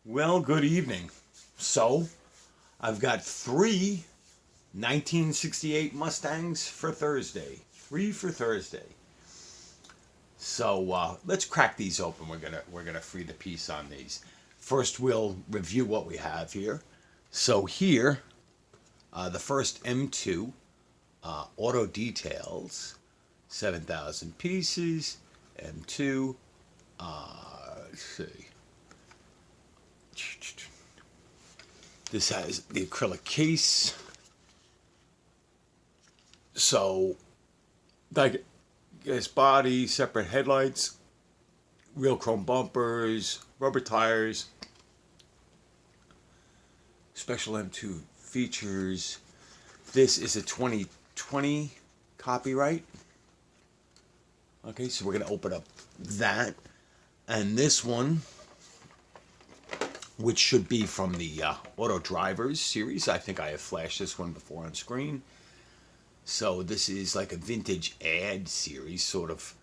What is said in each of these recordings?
Well, good evening. So, I've got three 1968 Mustangs for Thursday. Three for Thursday. So let's crack these open. We're gonna free the piece on these. First, we'll review what we have here. So here, the first M2 auto details, 7,000 pieces. M2. Let's see. This has the acrylic case. So, diecast body, separate headlights, real chrome bumpers, rubber tires, special M2 features. This is a 2020 copyright. Okay, so we're going to open up that. And this one, which should be from the Auto Drivers series. I think I have flashed this one before on screen. So this is like a vintage ad series, sort of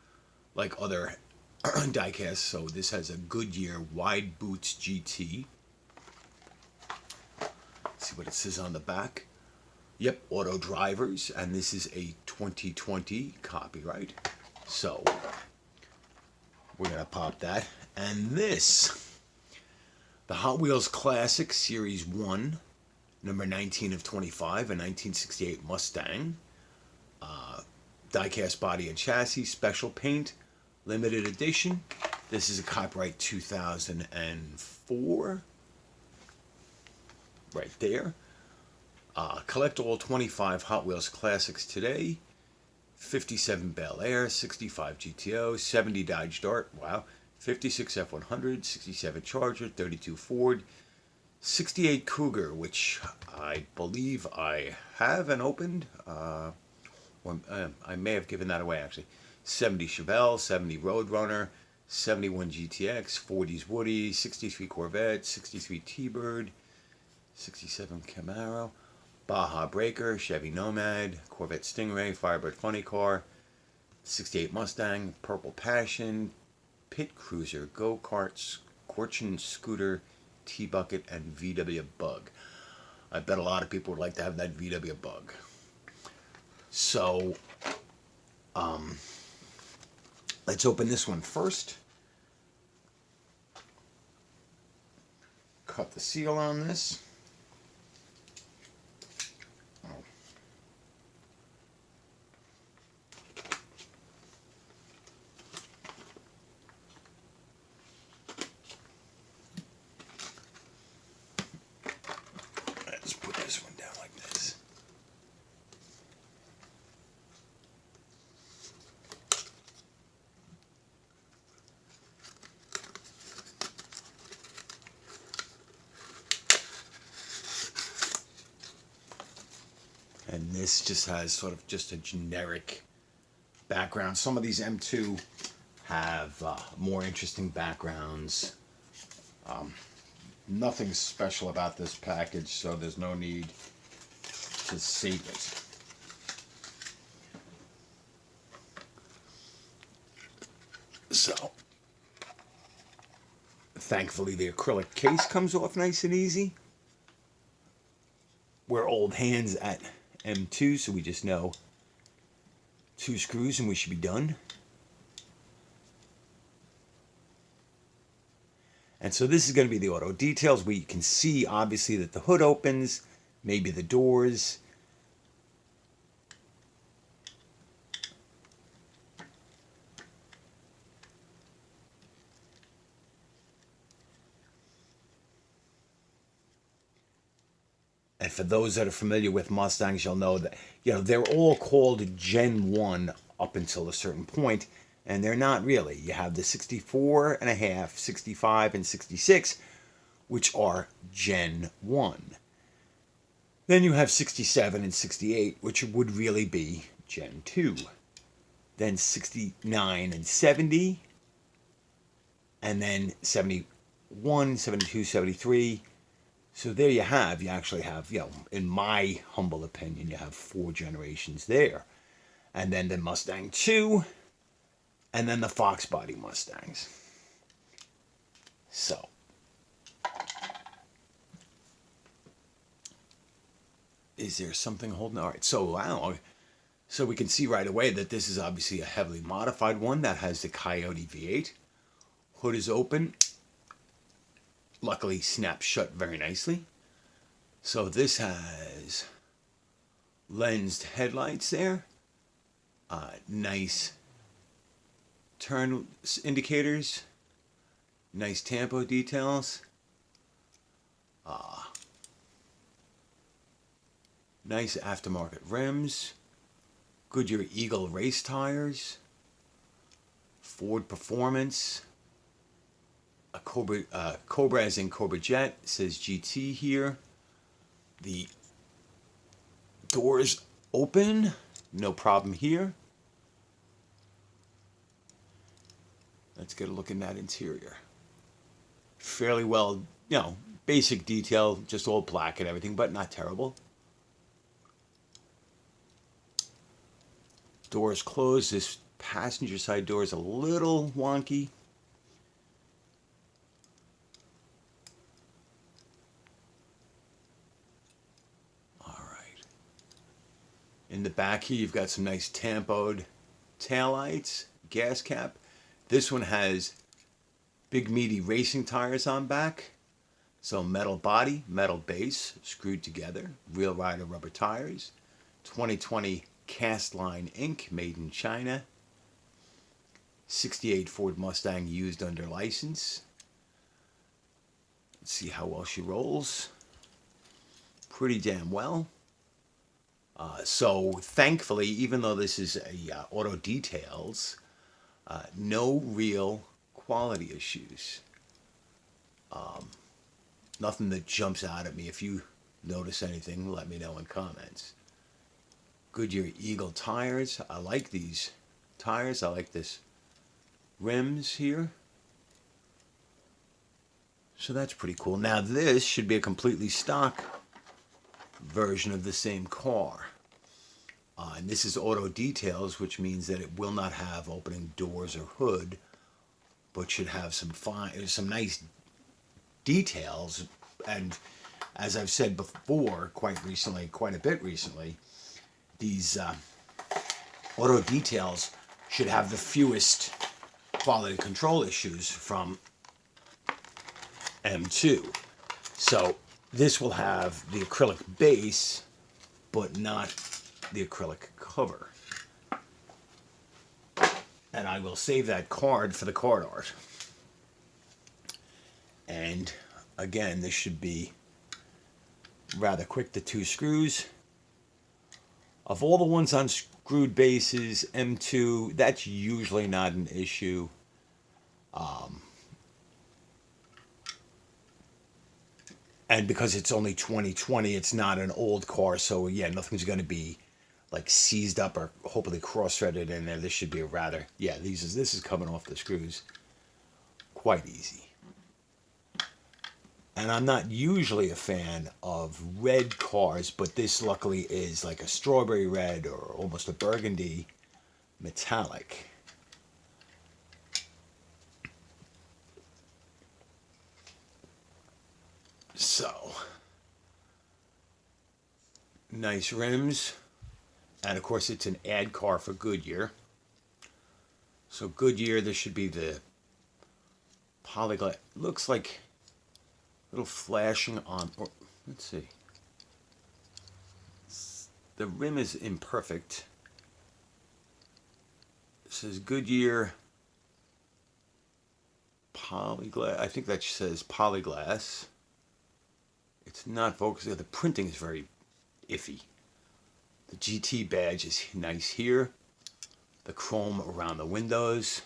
like other diecasts. So this has a Goodyear Wide Boots GT. Let's see what it says on the back. Yep, Auto Drivers, and this is a 2020 copyright. So we're gonna pop that. And this, the Hot Wheels Classic Series 1, number 19 of 25, a 1968 Mustang. Diecast body and chassis, special paint, limited edition. This is a copyright 2004. Right there. Collect all 25 Hot Wheels Classics today. 57 Bel Air, 65 GTO, 70 Dodge Dart, wow. 56 F100, 67 Charger, 32 Ford, 68 Cougar, which I believe I have and opened. I may have given that away, actually. 70 Chevelle, 70 Roadrunner, 71 GTX, 40s Woody, 63 Corvette, 63 T-Bird, 67 Camaro, Baja Breaker, Chevy Nomad, Corvette Stingray, Firebird Funny Car, 68 Mustang, Purple Passion, Pit Cruiser, Go-Kart, Scorchin' Scooter, T-Bucket, and VW Bug. I bet a lot of people would like to have that VW Bug. So, let's open this one first. Cut the seal on this. Let's put this one down like this. And this just has sort of just a generic background. Some of these M2 have more interesting backgrounds. Nothing special about this package, so there's no need to save it. So, thankfully the acrylic case comes off nice and easy. We're old hands at M2, so we just know 2 screws and we should be done. And so this is going to be the auto details. We can see obviously that the hood opens, maybe the doors. And for those that are familiar with Mustangs, you'll know that, they're all called Gen 1 up until a certain point, and they're not really. You have the 64 and a half, 65, and 66, which are Gen 1. Then you have 67 and 68, which would really be Gen 2. Then 69 and 70, and then 71, 72, 73. So there you actually have, in my humble opinion, you have 4 generations there. And then the Mustang 2, and then the Fox body Mustangs. So, Is there something holding? All right, so wow. So we can see right away that this is obviously a heavily modified one that has the Coyote V8. Hood is open. Luckily snaps shut very nicely. So this has lensed headlights there. Nice turn indicators. Nice tampo details. Nice aftermarket rims. Goodyear Eagle race tires. Ford Performance. A Cobra as in Cobra Jet. It says GT here. The doors open. No problem here. Let's get a look in that interior. Fairly well, basic detail, just all black and everything, but not terrible. Doors closed. This passenger side door is a little wonky. All right. In the back here, you've got some nice tampoed taillights, gas cap. This one has big meaty racing tires on back. So metal body, metal base, screwed together. Real Rider rubber tires. 2020 cast line ink, made in China. 68 Ford Mustang used under license. Let's see how well she rolls. Pretty damn well. So thankfully, even though this is a auto details, no real quality issues. Nothing that jumps out at me. If you notice anything, let me know in comments. Goodyear Eagle tires. I like these tires. I like this rims here. So that's pretty cool. Now this should be a completely stock version of the same car. And this is auto details, which means that it will not have opening doors or hood, but should have some nice details. And as I've said before, quite a bit recently, these auto details should have the fewest quality control issues from M2. So this will have the acrylic base, but not the acrylic cover. And I will save that card for the card art. And again, this should be rather quick, the 2 screws. Of all the ones on screwed bases, M2, that's usually not an issue. And because it's only 2020, it's not an old car, so yeah, nothing's going to be like seized up or hopefully cross-threaded in there. This should be a rather, this is coming off the screws quite easy. And I'm not usually a fan of red cars, but this luckily is like a strawberry red or almost a burgundy metallic. So, nice rims. And of course it's an ad car for Goodyear. So Goodyear, this should be the polyglass. Looks like a little flashing on, or let's see. The rim is imperfect. It says Goodyear polyglass. I think that says polyglass. It's not focusing. The printing is very iffy. The GT badge is nice here. The chrome around the windows.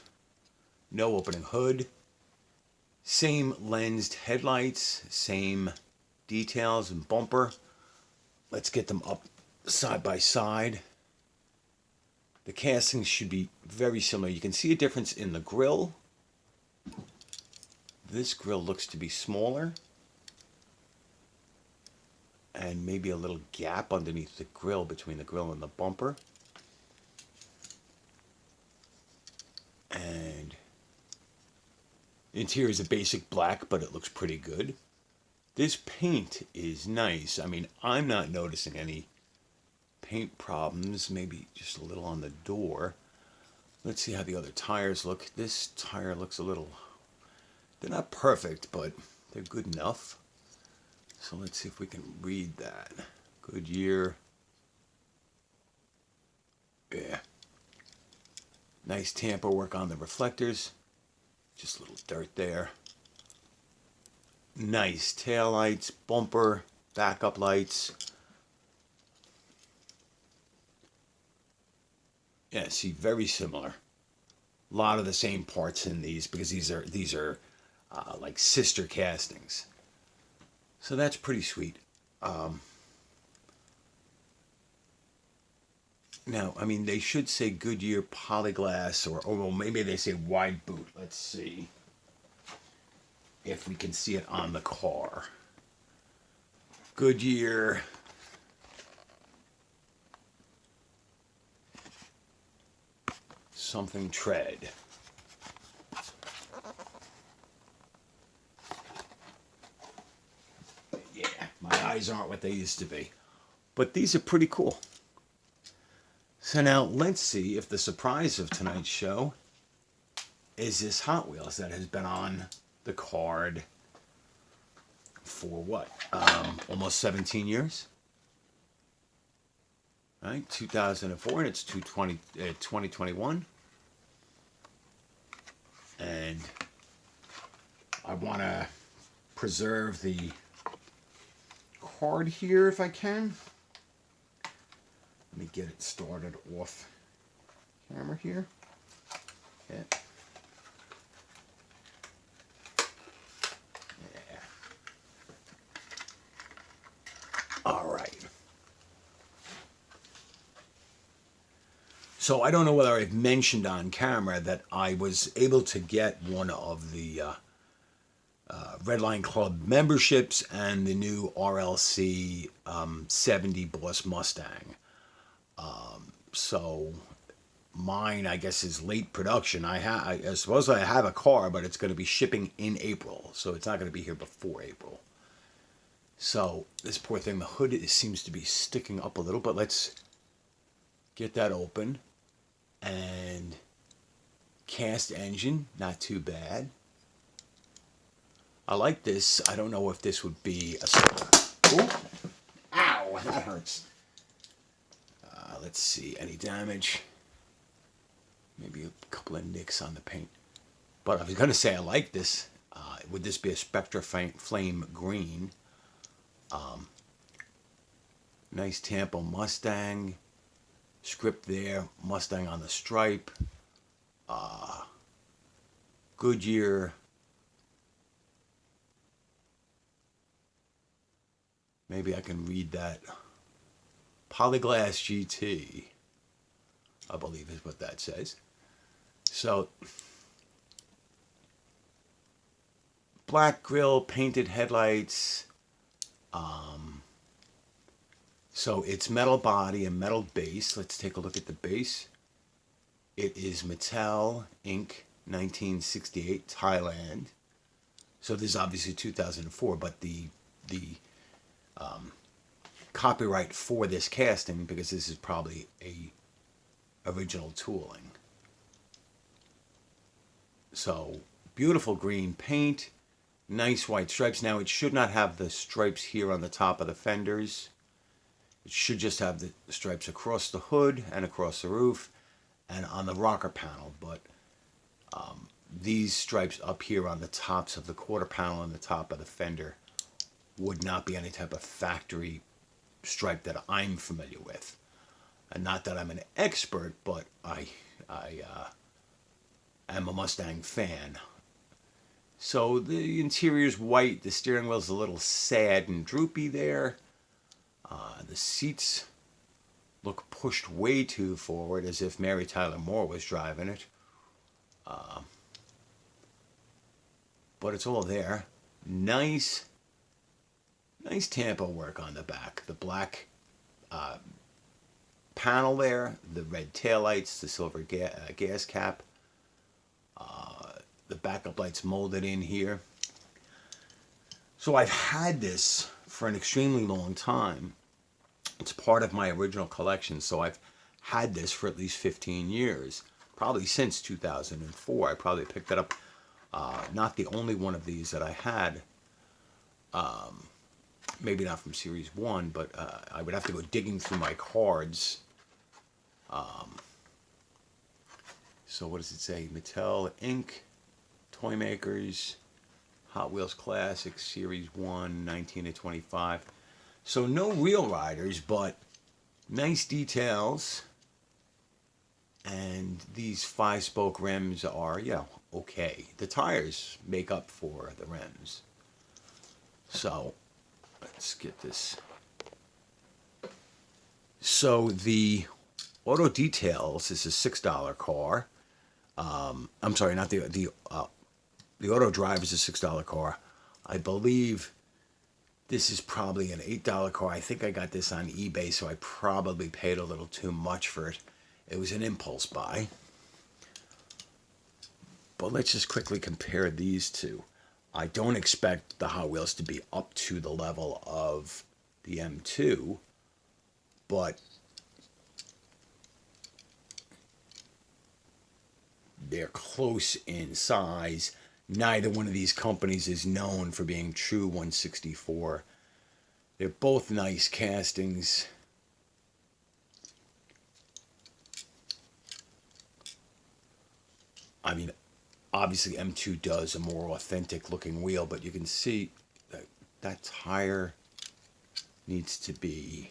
No opening hood. Same lensed headlights. Same details and bumper. Let's get them up side by side. The castings should be very similar. You can see a difference in the grille. This grille looks to be smaller. And maybe a little gap underneath the grille, between the grille and the bumper. And interior is a basic black, but it looks pretty good. This paint is nice. I mean, I'm not noticing any paint problems. Maybe just a little on the door. Let's see how the other tires look. This tire looks a little... They're not perfect, but they're good enough. So let's see if we can read that. Goodyear. Yeah. Nice tamper work on the reflectors. Just a little dirt there. Nice tail lights, bumper, backup lights. Yeah, see, very similar. A lot of the same parts in these because these are like sister castings. So that's pretty sweet. Now, I mean, they should say Goodyear polyglass, or well, maybe they say wide boot. Let's see if we can see it on the car. Goodyear. Something tread. Yeah, my eyes aren't what they used to be. But these are pretty cool. So now let's see if the surprise of tonight's show is this Hot Wheels that has been on the card for what? Almost 17 years? Right? 2004, and it's 2021. And I want to preserve the card here if I can. Let me get it started off camera here. Yeah. Yeah. All right. So I don't know whether I've mentioned on camera that I was able to get one of the Redline Club memberships and the new RLC 70 Boss Mustang. So mine, I guess, is late production. I suppose I have a car, but it's going to be shipping in April, so it's not going to be here before April. So this poor thing, the hood seems to be sticking up a little, but let's get that open. And cast engine, not too bad. I like this. I don't know if this would be a... Ooh. Ow, that hurts. Let's see, any damage? Maybe a couple of nicks on the paint. But I was going to say I like this. Would this be a Spectra Flame Green? Nice Tampa Mustang. Script there. Mustang on the stripe. Goodyear. Maybe I can read that. Polyglass GT, I believe is what that says. So, black grille, painted headlights. So it's metal body and metal base. Let's take a look at the base. It is Mattel Inc. 1968, Thailand. So this is obviously 2004, but the copyright for this casting, because this is probably a original tooling. So beautiful green paint, nice white stripes. Now it should not have the stripes here on the top of the fenders. It should just have the stripes across the hood and across the roof and on the rocker panel, but these stripes up here on the tops of the quarter panel and the top of the fender would not be any type of factory stripe that I'm familiar with. And not that I'm an expert, but I am a Mustang fan. So the interior's white, the steering wheel's a little sad and droopy there. The seats look pushed way too forward, as if Mary Tyler Moore was driving it. But it's all there. Nice Tampa work on the back. The black panel there, the red taillights, the silver gas cap. The backup lights molded in here. So I've had this for an extremely long time. It's part of my original collection, so I've had this for at least 15 years, probably since 2004. I probably picked it up, not the only one of these that I had, maybe not from Series 1, but I would have to go digging through my cards. So what does it say? Mattel, Inc., Toy Makers, Hot Wheels Classic, Series 1, 19 to 25. So no real riders, but nice details. And these 5-spoke rims are, okay. The tires make up for the rims. So let's get this. So the Auto Details is a $6 car. I'm sorry, not the Auto Drive is a $6 car. I believe this is probably an $8 car. I think I got this on eBay, so I probably paid a little too much for it. It was an impulse buy. But let's just quickly compare these two. I don't expect the Hot Wheels to be up to the level of the M2, but they're close in size. Neither one of these companies is known for being true 164. They're both nice castings. I mean, obviously M2 does a more authentic looking wheel, but you can see that tire needs to be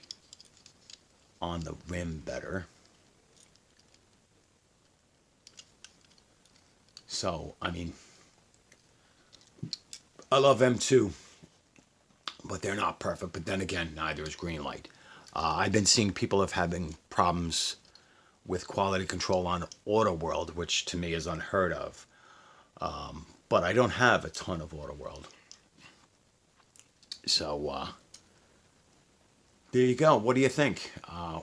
on the rim better. So, I mean, I love M2, but they're not perfect. But then again, neither is Greenlight. I've been seeing people having problems with quality control on Auto World, which to me is unheard of. But I don't have a ton of Auto World. So, there you go. What do you think?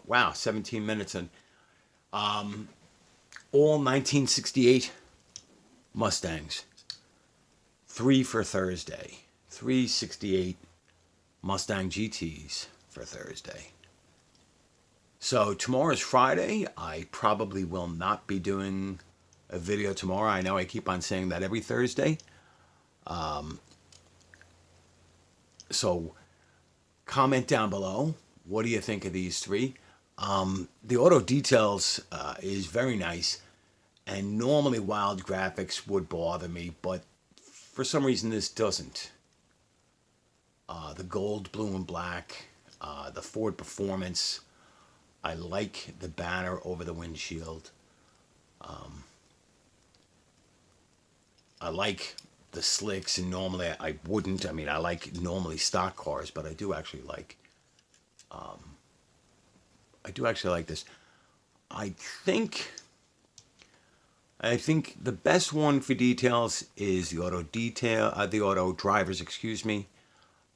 Wow, 17 minutes and all 1968 Mustangs. 3 for Thursday. 368 Mustang GTs for Thursday. So tomorrow's Friday. I probably will not be doing a video tomorrow. I know I keep on saying that every Thursday. So comment down below. What do you think of these three? The Auto Details is very nice. And normally wild graphics would bother me, but for some reason this doesn't. The gold, blue, and black, the Ford Performance. I like the banner over the windshield. I like the slicks, and normally I wouldn't. I mean, I like normally stock cars, but I do actually like this. I think the best one for details is the the Auto Drivers, excuse me.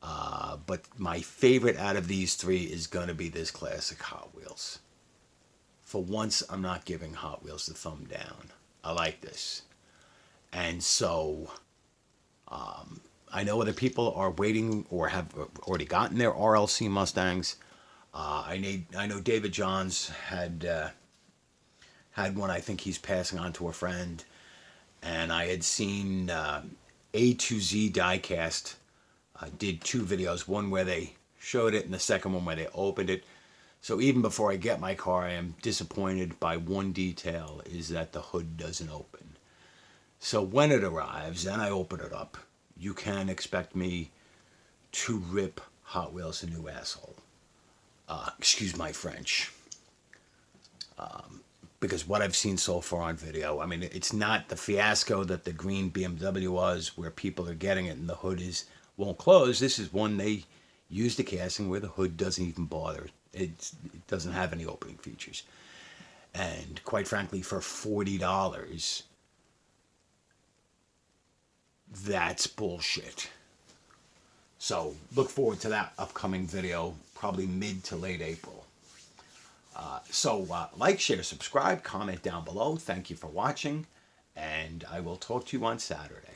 But my favorite out of these three is going to be this classic Hot Wheels. For once, I'm not giving Hot Wheels the thumb down. I like this. And so, I know other people are waiting or have already gotten their RLC Mustangs. I know David Johns had one. I think he's passing on to a friend. And I had seen A to Z diecast. Did 2 videos, one where they showed it and the second one where they opened it. So even before I get my car, I am disappointed by one detail, is that the hood doesn't open. So when it arrives and I open it up, you can expect me to rip Hot Wheels a new asshole. Excuse my French. Because what I've seen so far on video, I mean, it's not the fiasco that the green BMW was, where people are getting it and the hood won't close. This is one they used a casting where the hood doesn't even bother. It doesn't have any opening features. And quite frankly, for $40, that's bullshit. So look forward to that upcoming video, probably mid to late April. So like, share, subscribe, comment down below. Thank you for watching, and I will talk to you on Saturday.